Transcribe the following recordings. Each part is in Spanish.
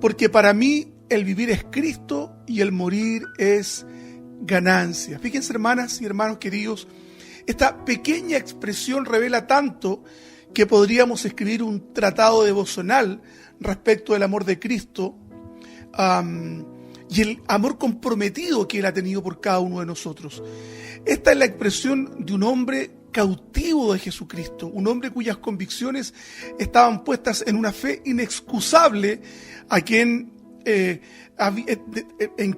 porque para mí el vivir es Cristo y el morir es ganancia. Fíjense, hermanas y hermanos queridos, esta pequeña expresión revela tanto que podríamos escribir un tratado devocional respecto del amor de Cristo y el amor comprometido que Él ha tenido por cada uno de nosotros. Esta es la expresión de un hombre cautivo de Jesucristo, un hombre cuyas convicciones estaban puestas en una fe inexcusable en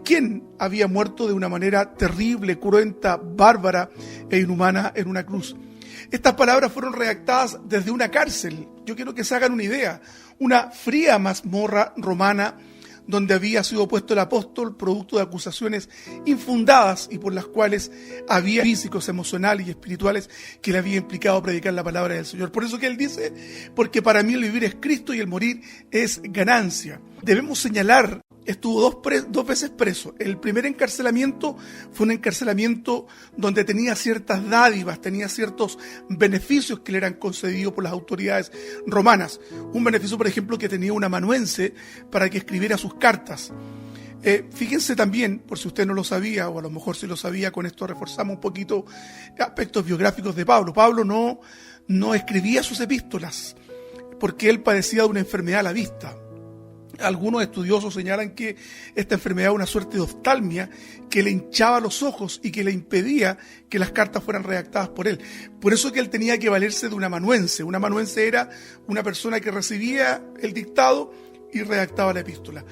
quien había muerto de una manera terrible, cruenta, bárbara e inhumana en una cruz. Estas palabras fueron redactadas desde una cárcel. Yo quiero que se hagan una idea, una fría mazmorra romana donde había sido puesto el apóstol producto de acusaciones infundadas y por las cuales había físicos, emocionales y espirituales que le había implicado predicar la palabra del Señor. Por eso que él dice, porque para mí el vivir es Cristo y el morir es ganancia. Debemos señalar, estuvo dos veces preso. El primer encarcelamiento fue un encarcelamiento donde tenía ciertas dádivas, tenía ciertos beneficios que le eran concedidos por las autoridades romanas. Un beneficio, por ejemplo, que tenía un amanuense para que escribiera sus cartas. Fíjense también, por si usted no lo sabía, o a lo mejor sí lo sabía, con esto reforzamos un poquito aspectos biográficos de Pablo. Pablo no escribía sus epístolas porque él padecía de una enfermedad a la vista. Algunos estudiosos señalan que esta enfermedad es una suerte de oftalmia que le hinchaba los ojos y que le impedía que las cartas fueran redactadas por él. Por eso que él tenía que valerse de un amanuense. Un amanuense era una persona que recibía el dictado y redactaba la epístola.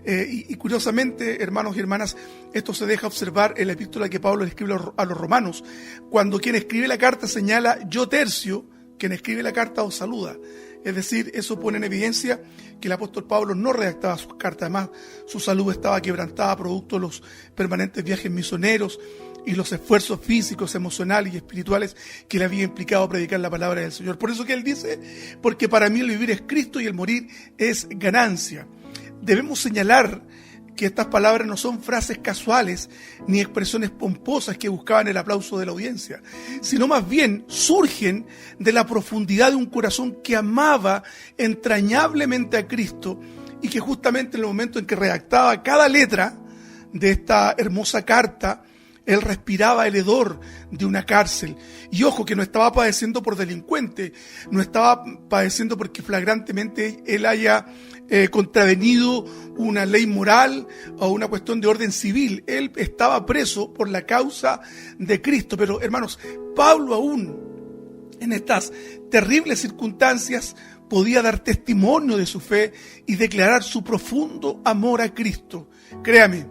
Y curiosamente, hermanos y hermanas, esto se deja observar en la epístola que Pablo le escribe a los romanos, cuando quien escribe la carta señala: yo Tercio, quien escribe la carta os saluda. Es decir, eso pone en evidencia que el apóstol Pablo no redactaba sus cartas. Además, su salud estaba quebrantada producto de los permanentes viajes misioneros y los esfuerzos físicos, emocionales y espirituales que le había implicado predicar la palabra del Señor. Por eso que él dice, porque para mí el vivir es Cristo y el morir es ganancia. Debemos señalar que estas palabras no son frases casuales ni expresiones pomposas que buscaban el aplauso de la audiencia, sino más bien surgen de la profundidad de un corazón que amaba entrañablemente a Cristo y que justamente en el momento en que redactaba cada letra de esta hermosa carta, él respiraba el hedor de una cárcel. Y ojo, que no estaba padeciendo por delincuente, no estaba padeciendo porque flagrantemente él haya contravenido una ley moral o una cuestión de orden civil. Él estaba preso por la causa de Cristo. Pero, hermanos, Pablo aún en estas terribles circunstancias podía dar testimonio de su fe y declarar su profundo amor a Cristo. Créame,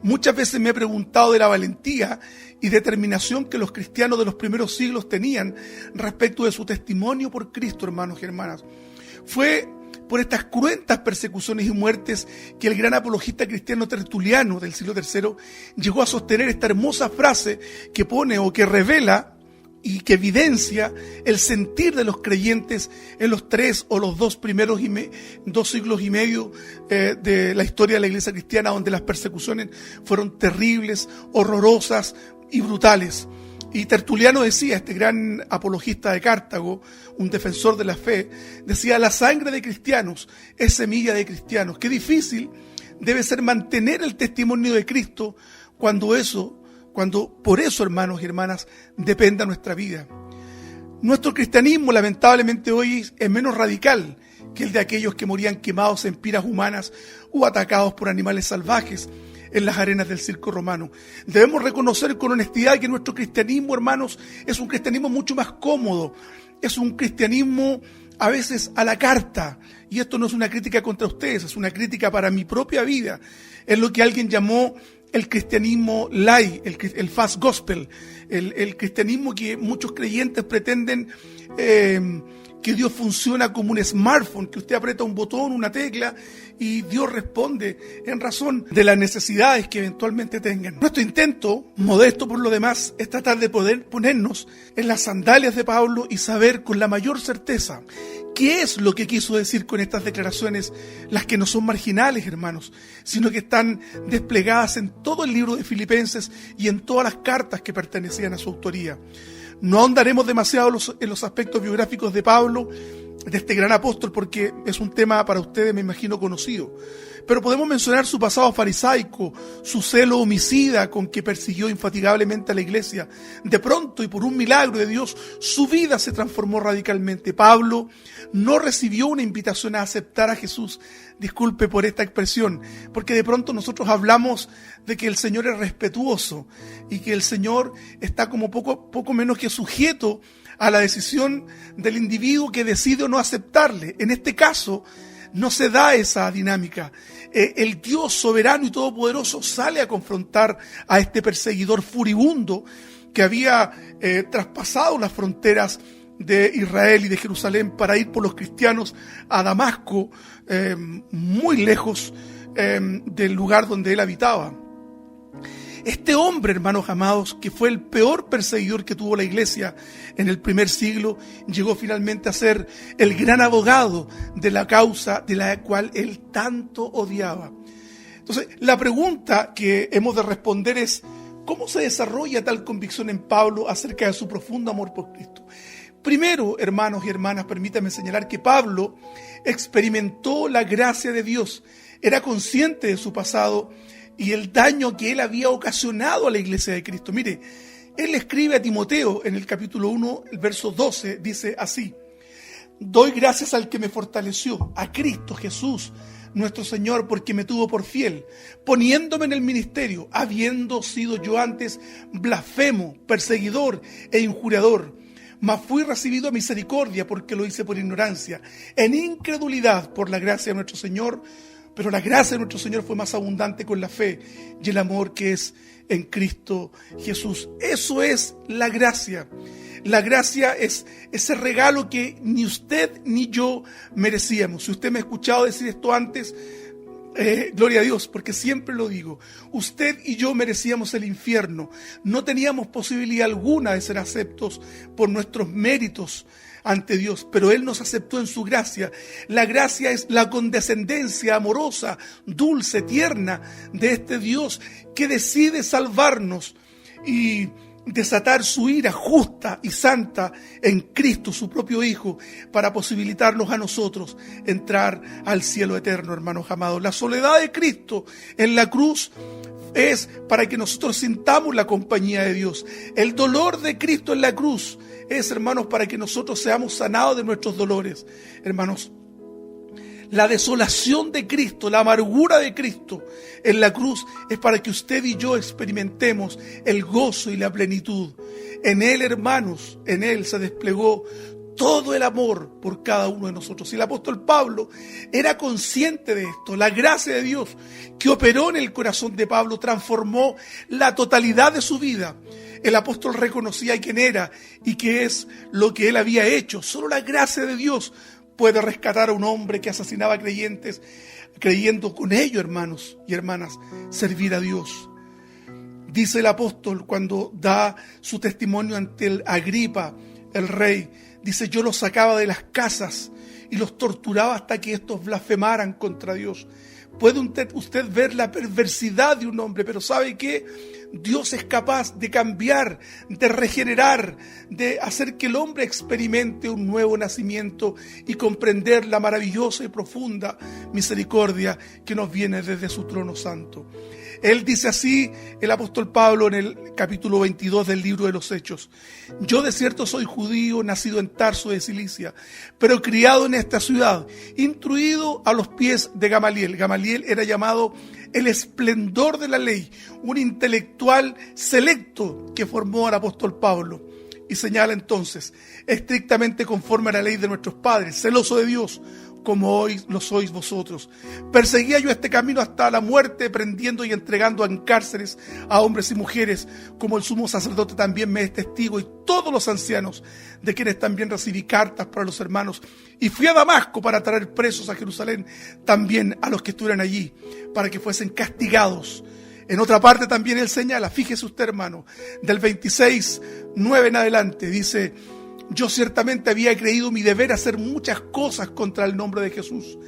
muchas veces me he preguntado de la valentía y determinación que los cristianos de los primeros siglos tenían respecto de su testimonio por Cristo, hermanos y hermanas. Fue por estas cruentas persecuciones y muertes que el gran apologista cristiano Tertuliano del siglo III llegó a sostener esta hermosa frase que pone o que revela y que evidencia el sentir de los creyentes en los 3 o los 2 primeros 2 siglos y medio de la historia de la iglesia cristiana, donde las persecuciones fueron terribles, horrorosas y brutales. Y Tertuliano decía, este gran apologista de Cartago, un defensor de la fe, decía: la sangre de cristianos es semilla de cristianos. Qué difícil debe ser mantener el testimonio de Cristo cuando por eso, hermanos y hermanas, dependa nuestra vida. Nuestro cristianismo, lamentablemente, hoy es menos radical que el de aquellos que morían quemados en piras humanas o atacados por animales salvajes en las arenas del circo romano. Debemos reconocer con honestidad que nuestro cristianismo, hermanos, es un cristianismo mucho más cómodo, es un cristianismo a veces a la carta, y esto no es una crítica contra ustedes, es una crítica para mi propia vida. Es lo que alguien llamó el cristianismo light, el fast gospel, el cristianismo que muchos creyentes pretenden que Dios funciona como un smartphone, que usted aprieta un botón, una tecla, y Dios responde en razón de las necesidades que eventualmente tengan. Nuestro intento, modesto por lo demás, es tratar de poder ponernos en las sandalias de Pablo y saber con la mayor certeza qué es lo que quiso decir con estas declaraciones, las que no son marginales, hermanos, sino que están desplegadas en todo el libro de Filipenses y en todas las cartas que pertenecían a su autoría. No ahondaremos demasiado en los aspectos biográficos de Pablo, de este gran apóstol porque es un tema para ustedes, me imagino, conocido. Pero podemos mencionar su pasado farisaico, su celo homicida con que persiguió infatigablemente a la iglesia. De pronto y por un milagro de Dios, su vida se transformó radicalmente. Pablo no recibió una invitación a aceptar a Jesús. Disculpe por esta expresión, porque de pronto nosotros hablamos de que el Señor es respetuoso y que el Señor está como poco menos que sujeto a la decisión del individuo que decide o no aceptarle. En este caso, no se da esa dinámica. El Dios soberano y todopoderoso sale a confrontar a este perseguidor furibundo que había traspasado las fronteras de Israel y de Jerusalén para ir por los cristianos a Damasco, muy lejos del lugar donde él habitaba. Este hombre, hermanos amados, que fue el peor perseguidor que tuvo la iglesia en el primer siglo, llegó finalmente a ser el gran abogado de la causa de la cual él tanto odiaba. Entonces, la pregunta que hemos de responder es: ¿cómo se desarrolla tal convicción en Pablo acerca de su profundo amor por Cristo? Primero, hermanos y hermanas, permítanme señalar que Pablo experimentó la gracia de Dios, era consciente de su pasado y el daño que él había ocasionado a la iglesia de Cristo. Mire, él escribe a Timoteo en el capítulo 1, el verso 12, dice así: doy gracias al que me fortaleció, a Cristo Jesús, nuestro Señor, porque me tuvo por fiel, poniéndome en el ministerio, habiendo sido yo antes blasfemo, perseguidor e injuriador. Mas fui recibido a misericordia porque lo hice por ignorancia, en incredulidad por la gracia de nuestro Señor. Pero la gracia de nuestro Señor fue más abundante con la fe y el amor que es en Cristo Jesús. Eso es la gracia. La gracia es ese regalo que ni usted ni yo merecíamos. Si usted me ha escuchado decir esto antes, gloria a Dios, porque siempre lo digo. Usted y yo merecíamos el infierno. No teníamos posibilidad alguna de ser aceptos por nuestros méritos ante Dios, pero Él nos aceptó en su gracia. La gracia es la condescendencia amorosa, dulce, tierna de este Dios que decide salvarnos y desatar su ira justa y santa en Cristo, su propio Hijo, para posibilitarnos a nosotros entrar al cielo eterno, hermanos amados. La soledad de Cristo en la cruz es para que nosotros sintamos la compañía de Dios. El dolor de Cristo en la cruz es, hermanos, para que nosotros seamos sanados de nuestros dolores. Hermanos, la desolación de Cristo, la amargura de Cristo en la cruz es para que usted y yo experimentemos el gozo y la plenitud. En Él, hermanos, en Él se desplegó todo el amor por cada uno de nosotros. Y el apóstol Pablo era consciente de esto. La gracia de Dios que operó en el corazón de Pablo transformó la totalidad de su vida. El apóstol reconocía quién era y qué es lo que él había hecho. Solo la gracia de Dios puede rescatar a un hombre que asesinaba a creyentes, creyendo con ello, hermanos y hermanas, servir a Dios. Dice el apóstol cuando da su testimonio ante el Agripa, el rey, dice: yo los sacaba de las casas y los torturaba hasta que estos blasfemaran contra Dios. Puede usted ver la perversidad de un hombre, pero ¿sabe qué? Dios es capaz de cambiar, de regenerar, de hacer que el hombre experimente un nuevo nacimiento y comprender la maravillosa y profunda misericordia que nos viene desde su trono santo. Él dice así, el apóstol Pablo, en el capítulo 22 del libro de los Hechos: yo de cierto soy judío, nacido en Tarso de Cilicia, pero criado en esta ciudad, instruido a los pies de Gamaliel. Gamaliel era llamado el esplendor de la ley, un intelectual selecto que formó al apóstol Pablo. Y señala entonces: estrictamente conforme a la ley de nuestros padres, celoso de Dios, como hoy lo sois vosotros. Perseguía yo este camino hasta la muerte, prendiendo y entregando en cárceles a hombres y mujeres, como el sumo sacerdote también me es testigo, y todos los ancianos, de quienes también recibí cartas para los hermanos. Y fui a Damasco para traer presos a Jerusalén también a los que estuvieran allí, para que fuesen castigados. En otra parte también él señala, fíjese usted, hermano, del 26:9 en adelante, dice: yo ciertamente había creído mi deber hacer muchas cosas contra el nombre de Jesús,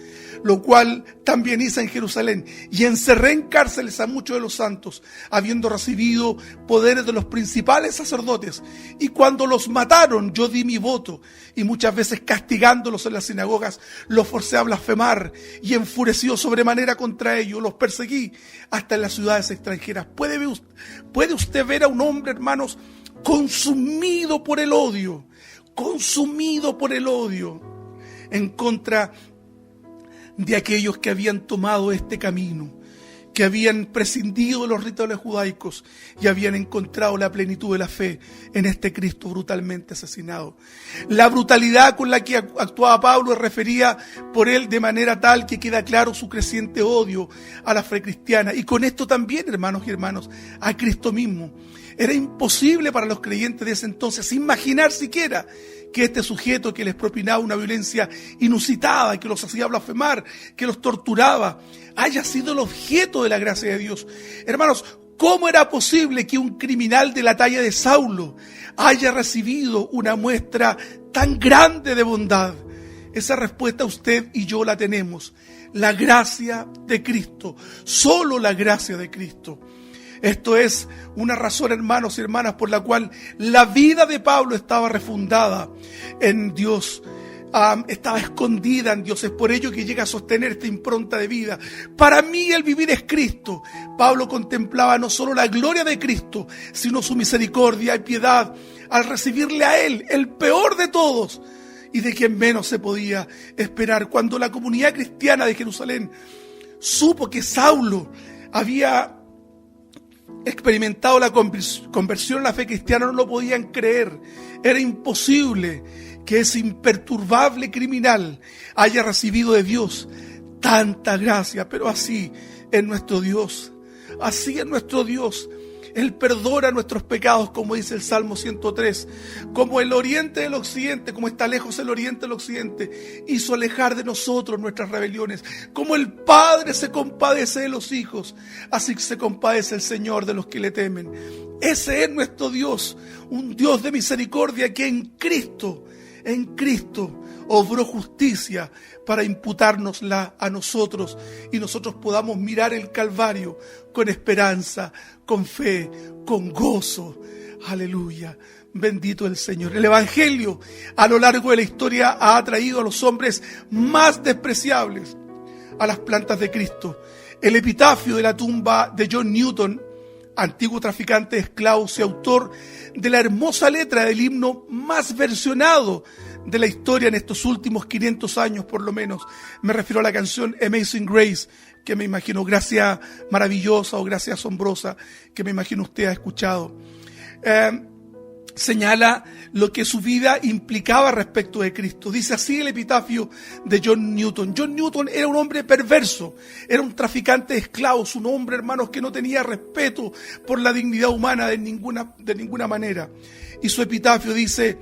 lo cual también hice en Jerusalén, y encerré en cárceles a muchos de los santos, habiendo recibido poderes de los principales sacerdotes. Y cuando los mataron, yo di mi voto, y muchas veces castigándolos en las sinagogas, los forcé a blasfemar, y enfurecido sobremanera contra ellos, los perseguí hasta en las ciudades extranjeras. ¿Puede usted ver a un hombre, hermanos, consumido por el odio en contra de aquellos que habían tomado este camino, que habían prescindido de los rituales judaicos y habían encontrado la plenitud de la fe en este Cristo brutalmente asesinado? La brutalidad con la que actuaba Pablo refería por él de manera tal que queda claro su creciente odio a la fe cristiana, y con esto también, hermanos y hermanas, a Cristo mismo. Era imposible para los creyentes de ese entonces imaginar siquiera que este sujeto que les propinaba una violencia inusitada, que los hacía blasfemar, que los torturaba, haya sido el objeto de la gracia de Dios. Hermanos, ¿cómo era posible que un criminal de la talla de Saulo haya recibido una muestra tan grande de bondad? Esa respuesta usted y yo la tenemos. La gracia de Cristo, solo la gracia de Cristo. Esto es una razón, hermanos y hermanas, por la cual la vida de Pablo estaba refundada en Dios, estaba escondida en Dios. Es por ello que llega a sostener esta impronta de vida. Para mí el vivir es Cristo. Pablo contemplaba no solo la gloria de Cristo, sino su misericordia y piedad al recibirle a Él, el peor de todos y de quien menos se podía esperar. Cuando la comunidad cristiana de Jerusalén supo que Saulo había experimentado la conversión a la fe cristiana, no lo podían creer. Era imposible que ese imperturbable criminal haya recibido de Dios tanta gracia, pero así es nuestro Dios. Así es nuestro Dios. Él perdona nuestros pecados, como dice el Salmo 103. Como el oriente del occidente, como está lejos el oriente del occidente, hizo alejar de nosotros nuestras rebeliones. Como el Padre se compadece de los hijos, así se compadece el Señor de los que le temen. Ese es nuestro Dios, un Dios de misericordia que en Cristo obró justicia para imputárnosla a nosotros, y nosotros podamos mirar el Calvario con esperanza, con fe, con gozo. Aleluya, bendito el Señor. El Evangelio a lo largo de la historia ha atraído a los hombres más despreciables a las plantas de Cristo. El epitafio de la tumba de John Newton, antiguo traficante de esclavos y autor de la hermosa letra del himno más versionado de la historia en estos últimos 500 años por lo menos. Me refiero a la canción Amazing Grace, que me imagino, gracia maravillosa o gracia asombrosa, que me imagino usted ha escuchado. Señala lo que su vida implicaba respecto de Cristo. Dice así el epitafio de John Newton. John Newton era un hombre perverso, era un traficante de esclavos, un hombre, hermanos, que no tenía respeto por la dignidad humana de ninguna manera. Y su epitafio dice: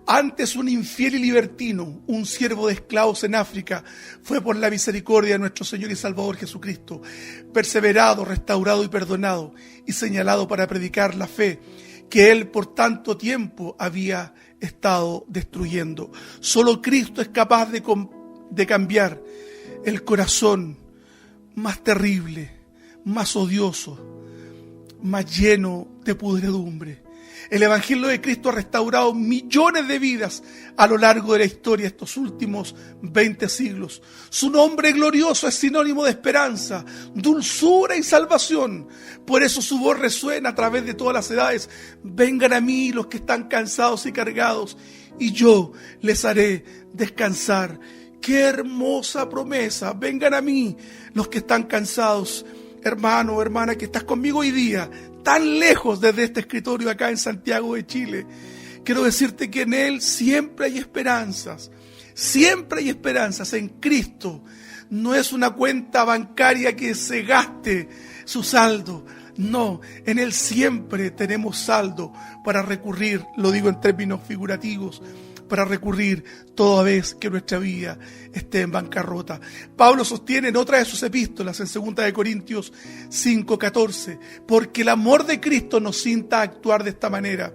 antes un infiel y libertino, un siervo de esclavos en África, fue por la misericordia de nuestro Señor y Salvador Jesucristo, perseverado, restaurado y perdonado, y señalado para predicar la fe que Él por tanto tiempo había estado destruyendo. Solo Cristo es capaz de cambiar el corazón más terrible, más odioso, más lleno de pudredumbre. El Evangelio de Cristo ha restaurado millones de vidas a lo largo de la historia, estos últimos 20 siglos. Su nombre glorioso es sinónimo de esperanza, dulzura y salvación. Por eso su voz resuena a través de todas las edades. Vengan a mí los que están cansados y cargados, y yo les haré descansar. ¡Qué hermosa promesa! Vengan a mí los que están cansados. Hermano o hermana que estás conmigo hoy día, tan lejos desde este escritorio acá en Santiago de Chile, quiero decirte que en Él siempre hay esperanzas. Siempre hay esperanzas en Cristo. No es una cuenta bancaria que se gaste su saldo. No, en Él siempre tenemos saldo para recurrir, lo digo en términos figurativos, para recurrir toda vez que nuestra vida esté en bancarrota. Pablo sostiene en otra de sus epístolas, en 2 Corintios 5:14, porque el amor de Cristo nos cinta a actuar de esta manera,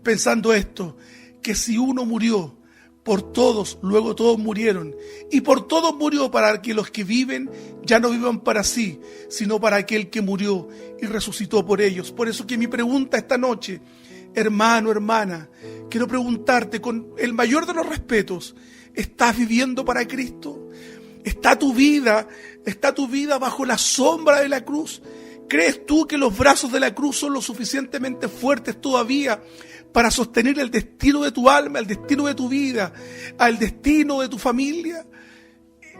pensando esto, que si uno murió por todos, luego todos murieron. Y por todos murió para que los que viven ya no vivan para sí, sino para aquel que murió y resucitó por ellos. Por eso que mi pregunta esta noche, hermano, hermana, quiero preguntarte con el mayor de los respetos, ¿estás viviendo para Cristo? ¿Está tu vida bajo la sombra de la cruz? ¿Crees tú que los brazos de la cruz son lo suficientemente fuertes todavía para sostener el destino de tu alma, el destino de tu vida, el destino de tu familia?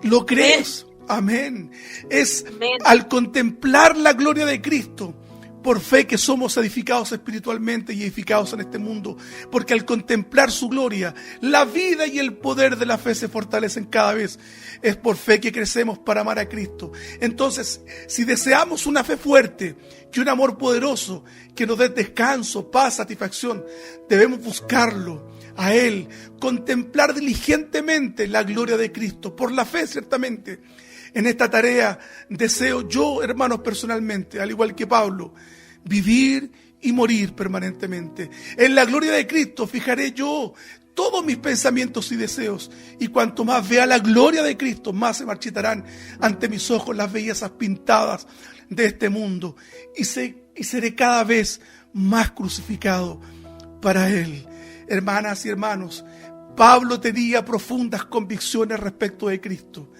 ¿Lo crees? Amén. Es al contemplar la gloria de Cristo, por fe que somos edificados espiritualmente y edificados en este mundo, porque al contemplar su gloria, la vida y el poder de la fe se fortalecen cada vez. Es por fe que crecemos para amar a Cristo. Entonces, si deseamos una fe fuerte y un amor poderoso que nos dé descanso, paz, satisfacción, debemos buscarlo a Él, contemplar diligentemente la gloria de Cristo, por la fe ciertamente. En esta tarea deseo yo, hermanos, personalmente, al igual que Pablo, vivir y morir permanentemente. En la gloria de Cristo fijaré yo todos mis pensamientos y deseos, y cuanto más vea la gloria de Cristo, más se marchitarán ante mis ojos las bellezas pintadas de este mundo, y seré cada vez más crucificado para Él. Hermanas y hermanos, Pablo tenía profundas convicciones respecto de Cristo.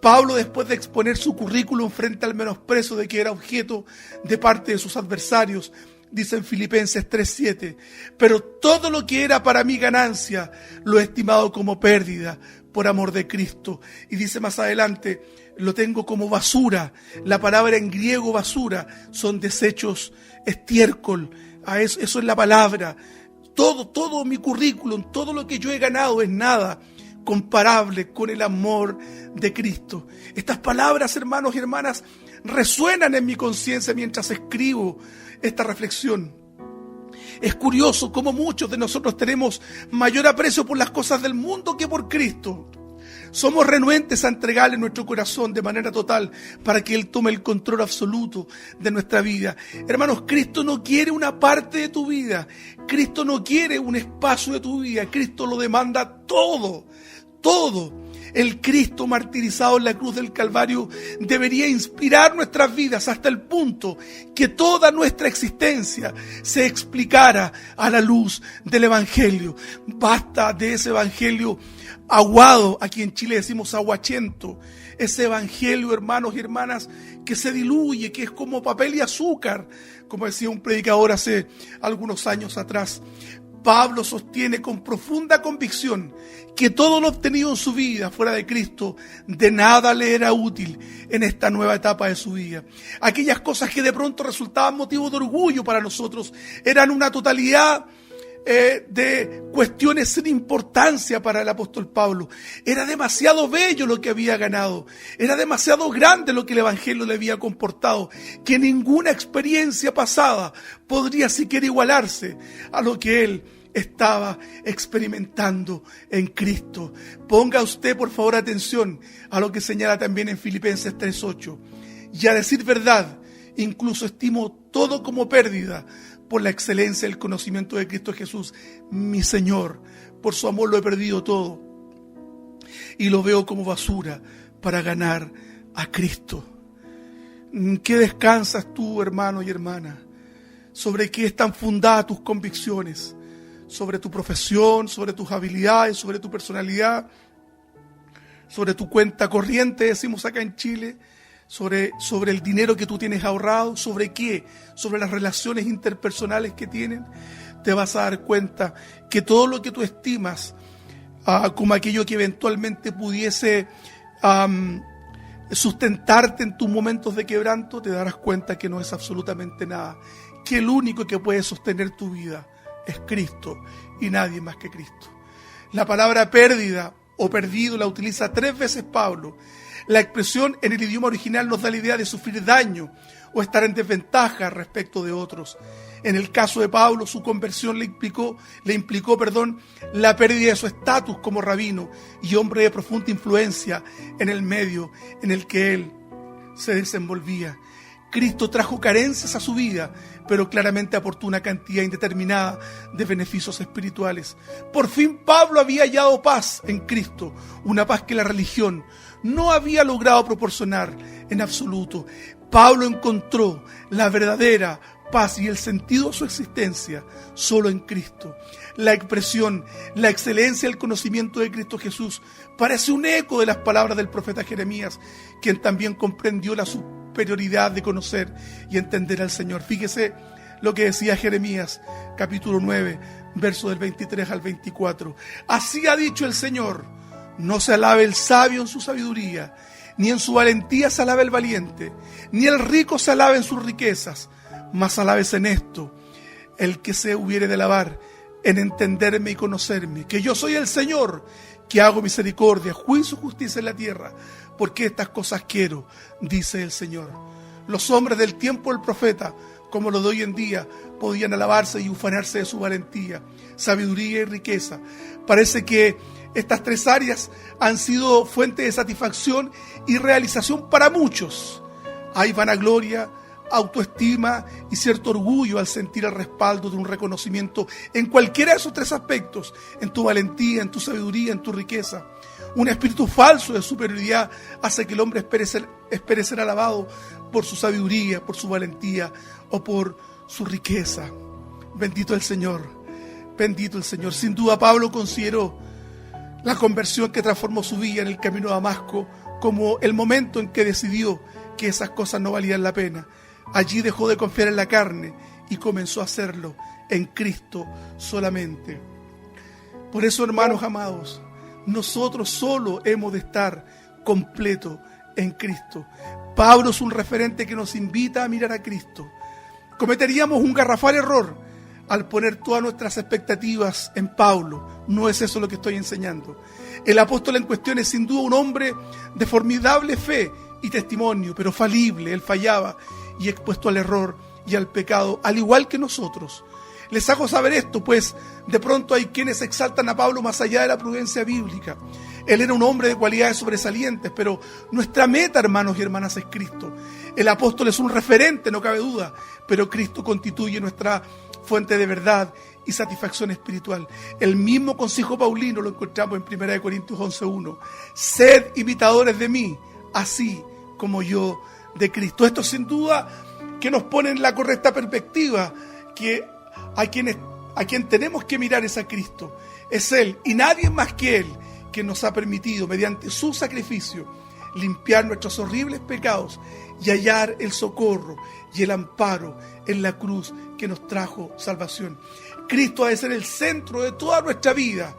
Pablo, después de exponer su currículum frente al menosprecio de que era objeto de parte de sus adversarios, dice en Filipenses 3:7, pero todo lo que era para mí ganancia, lo he estimado como pérdida por amor de Cristo. Y dice más adelante, lo tengo como basura. La palabra en griego basura son desechos, estiércol. Eso es la palabra. Todo mi currículum, todo lo que yo he ganado es nada comparable con el amor de Cristo. Estas palabras, hermanos y hermanas, resuenan en mi conciencia mientras escribo esta reflexión. Es curioso cómo muchos de nosotros tenemos mayor aprecio por las cosas del mundo que por Cristo. Somos renuentes a entregarle nuestro corazón de manera total para que Él tome el control absoluto de nuestra vida. Hermanos, Cristo no quiere una parte de tu vida. Cristo no quiere un espacio de tu vida. Cristo lo demanda todo. Todo. El Cristo martirizado en la cruz del Calvario debería inspirar nuestras vidas hasta el punto que toda nuestra existencia se explicara a la luz del Evangelio. Basta de ese Evangelio aguado, aquí en Chile decimos aguachento, ese Evangelio, hermanos y hermanas, que se diluye, que es como papel y azúcar, como decía un predicador hace algunos años atrás. Pablo sostiene con profunda convicción que todo lo obtenido en su vida fuera de Cristo de nada le era útil en esta nueva etapa de su vida. Aquellas cosas que de pronto resultaban motivo de orgullo para nosotros eran una totalidad de cuestiones sin importancia para el apóstol Pablo. Era demasiado bello lo que había ganado, era demasiado grande lo que el Evangelio le había comportado, que ninguna experiencia pasada podría siquiera igualarse a lo que él estaba experimentando en Cristo. Ponga usted por favor atención a lo que señala también en Filipenses 3:8. Y a decir verdad, incluso estimo todo como pérdida por la excelencia del conocimiento de Cristo Jesús, mi Señor. Por su amor lo he perdido todo y lo veo como basura para ganar a Cristo. ¿Qué descansas tú, hermano y hermana? ¿Sobre qué están fundadas tus convicciones? ¿Sobre tu profesión, sobre tus habilidades, sobre tu personalidad, sobre tu cuenta corriente, decimos acá en Chile? Sobre el dinero que tú tienes ahorrado, ¿sobre qué? Sobre las relaciones interpersonales que tienen. Te vas a dar cuenta que todo lo que tú estimas como aquello que eventualmente pudiese sustentarte en tus momentos de quebranto, te darás cuenta que no es absolutamente nada, que el único que puede sostener tu vida es Cristo y nadie más que Cristo. La palabra pérdida o perdido la utiliza 3 veces Pablo. La expresión en el idioma original nos da la idea de sufrir daño o estar en desventaja respecto de otros. En el caso de Pablo, su conversión le implicó la pérdida de su estatus como rabino y hombre de profunda influencia en el medio en el que él se desenvolvía. Cristo trajo carencias a su vida, pero claramente aportó una cantidad indeterminada de beneficios espirituales. Por fin Pablo había hallado paz en Cristo, una paz que la religión no había logrado proporcionar en absoluto. Pablo encontró la verdadera paz y el sentido de su existencia solo en Cristo. La expresión, la excelencia del conocimiento de Cristo Jesús parece un eco de las palabras del profeta Jeremías, quien también comprendió la superioridad de conocer y entender al Señor. Fíjese lo que decía Jeremías, capítulo 9, verso del 23 al 24. Así ha dicho el Señor: no se alabe el sabio en su sabiduría, ni en su valentía se alabe el valiente, ni el rico se alabe en sus riquezas, mas alabes en esto el que se hubiere de alabar, en entenderme y conocerme, que yo soy el Señor, que hago misericordia, juicio y justicia en la tierra, porque estas cosas quiero, dice el Señor. Los hombres del tiempo del profeta, como los de hoy en día, podían alabarse y ufanarse de su valentía, sabiduría y riqueza. Parece que estas tres áreas han sido fuente de satisfacción y realización para muchos. Hay vanagloria, autoestima y cierto orgullo al sentir el respaldo de un reconocimiento en cualquiera de esos tres aspectos, en tu valentía, en tu sabiduría, en tu riqueza. Un espíritu falso de superioridad hace que el hombre espere ser alabado por su sabiduría, por su valentía o por su riqueza. Bendito el Señor, bendito el Señor. Sin duda Pablo consideró la conversión que transformó su vida en el camino a Damasco como el momento en que decidió que esas cosas no valían la pena. Allí dejó de confiar en la carne y comenzó a hacerlo en Cristo solamente. Por eso, hermanos amados, nosotros solo hemos de estar completos en Cristo. Pablo es un referente que nos invita a mirar a Cristo. Cometeríamos un garrafal error al poner todas nuestras expectativas en Pablo. No es eso lo que estoy enseñando. El apóstol en cuestión es sin duda un hombre de formidable fe y testimonio, pero falible. Él fallaba y expuesto al error y al pecado, al igual que nosotros. Les hago saber esto, pues de pronto hay quienes exaltan a Pablo más allá de la prudencia bíblica. Él era un hombre de cualidades sobresalientes, pero nuestra meta, hermanos y hermanas, es Cristo. El apóstol es un referente, no cabe duda, pero Cristo constituye nuestra fuente de verdad y satisfacción espiritual. El mismo consejo paulino lo encontramos en 1 Corintios 11:1. Sed imitadores de mí, así como yo de Cristo. Esto sin duda que nos pone en la correcta perspectiva, que a quien tenemos que mirar es a Cristo. Es Él y nadie más que Él que nos ha permitido, mediante su sacrificio, limpiar nuestros horribles pecados y hallar el socorro y el amparo en la cruz que nos trajo salvación. Cristo ha de ser el centro de toda nuestra vida,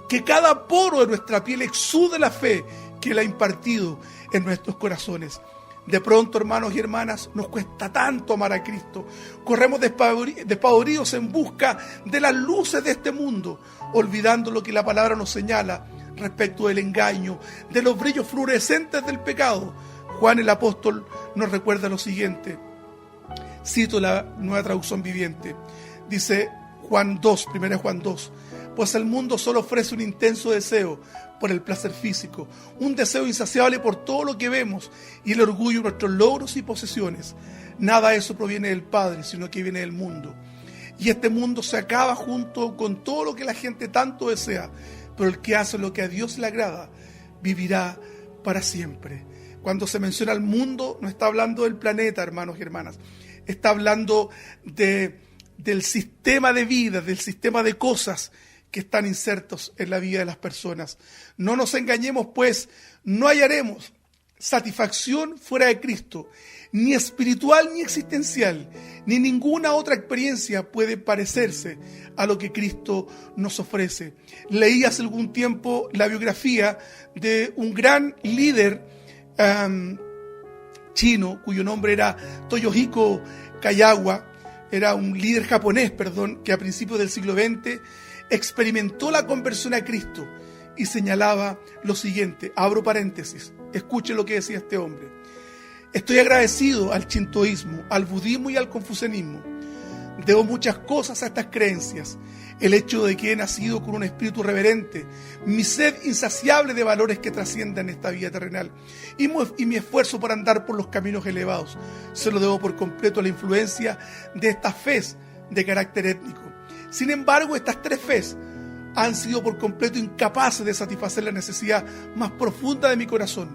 que cada poro de nuestra piel exude la fe que Él ha impartido en nuestros corazones. De pronto, hermanos y hermanas, nos cuesta tanto amar a Cristo. Corremos despavoridos en busca de las luces de este mundo, olvidando lo que la palabra nos señala respecto del engaño, de los brillos fluorescentes del pecado. Juan el apóstol nos recuerda lo siguiente. Cito la Nueva Traducción Viviente. Dice Juan 2, 1 Juan 2. Pues el mundo solo ofrece un intenso deseo por el placer físico, un deseo insaciable por todo lo que vemos y el orgullo de nuestros logros y posesiones. Nada de eso proviene del Padre, sino que viene del mundo. Y este mundo se acaba junto con todo lo que la gente tanto desea, pero el que hace lo que a Dios le agrada vivirá para siempre. Cuando se menciona el mundo, no está hablando del planeta, hermanos y hermanas. Está hablando del sistema de vida, del sistema de cosas que están insertos en la vida de las personas. No nos engañemos, pues, no hallaremos satisfacción fuera de Cristo, ni espiritual ni existencial, ni ninguna otra experiencia puede parecerse a lo que Cristo nos ofrece. Leí hace algún tiempo la biografía de un gran líder chino, cuyo nombre era Toyohiko Kayawa. Era un líder japonés, que a principios del siglo XX experimentó la conversión a Cristo y señalaba lo siguiente, abro paréntesis, escuche lo que decía este hombre. Estoy agradecido al shintoísmo, al budismo y al confucianismo. Debo muchas cosas a estas creencias. El hecho de que he nacido con un espíritu reverente, mi sed insaciable de valores que trasciendan esta vida terrenal y mi esfuerzo por andar por los caminos elevados, se lo debo por completo a la influencia de estas fes de carácter étnico. Sin embargo, estas tres fes han sido por completo incapaces de satisfacer la necesidad más profunda de mi corazón.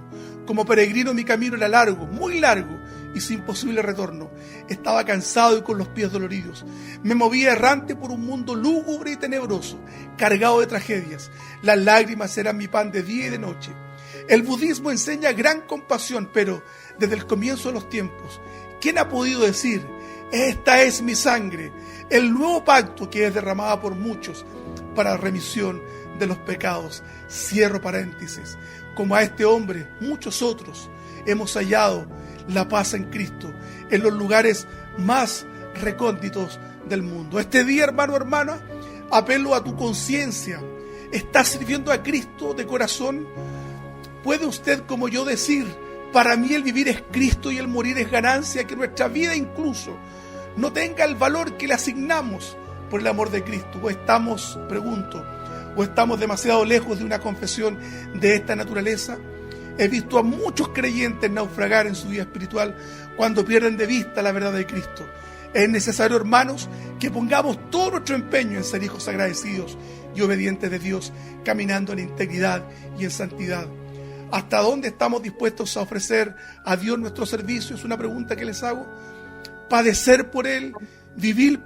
Como peregrino, mi camino era largo, muy largo y sin posible retorno. Estaba cansado y con los pies doloridos. Me movía errante por un mundo lúgubre y tenebroso, cargado de tragedias. Las lágrimas eran mi pan de día y de noche. El budismo enseña gran compasión, pero desde el comienzo de los tiempos, ¿quién ha podido decir: esta es mi sangre, el nuevo pacto que es derramada por muchos para la remisión de los pecados? Cierro paréntesis. Como a este hombre, muchos otros hemos hallado la paz en Cristo en los lugares más recónditos del mundo. Este día, hermano, hermana, apelo a tu conciencia. ¿Estás sirviendo a Cristo de corazón? ¿Puede usted, como yo, decir: para mí el vivir es Cristo y el morir es ganancia? Que nuestra vida incluso no tenga el valor que le asignamos por el amor de Cristo. ¿O estamos, pregunto, o estamos demasiado lejos de una confesión de esta naturaleza? He visto a muchos creyentes naufragar en su vida espiritual cuando pierden de vista la verdad de Cristo. Es necesario, hermanos, que pongamos todo nuestro empeño en ser hijos agradecidos y obedientes de Dios, caminando en integridad y en santidad. ¿Hasta dónde estamos dispuestos a ofrecer a Dios nuestro servicio? Es una pregunta que les hago. Padecer por Él, vivir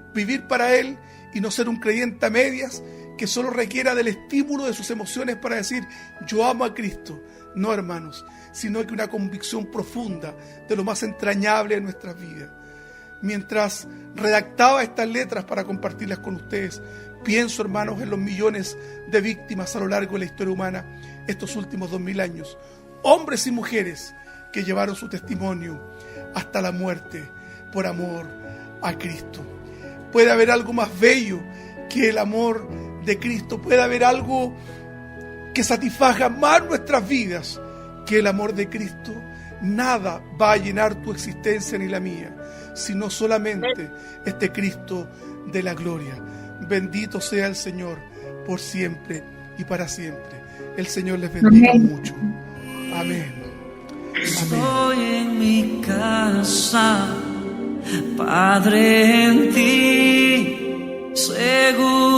para Él y no ser un creyente a medias que solo requiera del estímulo de sus emociones para decir: yo amo a Cristo. No, hermanos, sino que una convicción profunda de lo más entrañable de nuestras vidas. Mientras redactaba estas letras para compartirlas con ustedes, pienso, hermanos, en los millones de víctimas a lo largo de la historia humana estos últimos 2000 años, hombres y mujeres que llevaron su testimonio hasta la muerte por amor a Cristo. ¿Puede haber algo más bello que el amor de Cristo? ¿Puede haber algo que satisfaga más nuestras vidas que el amor de Cristo? Nada va a llenar tu existencia ni la mía, sino solamente este Cristo de la gloria. Bendito sea el Señor por siempre y para siempre. El Señor les bendiga mucho. Amén. Estoy en mi casa, Padre, en ti, seguro.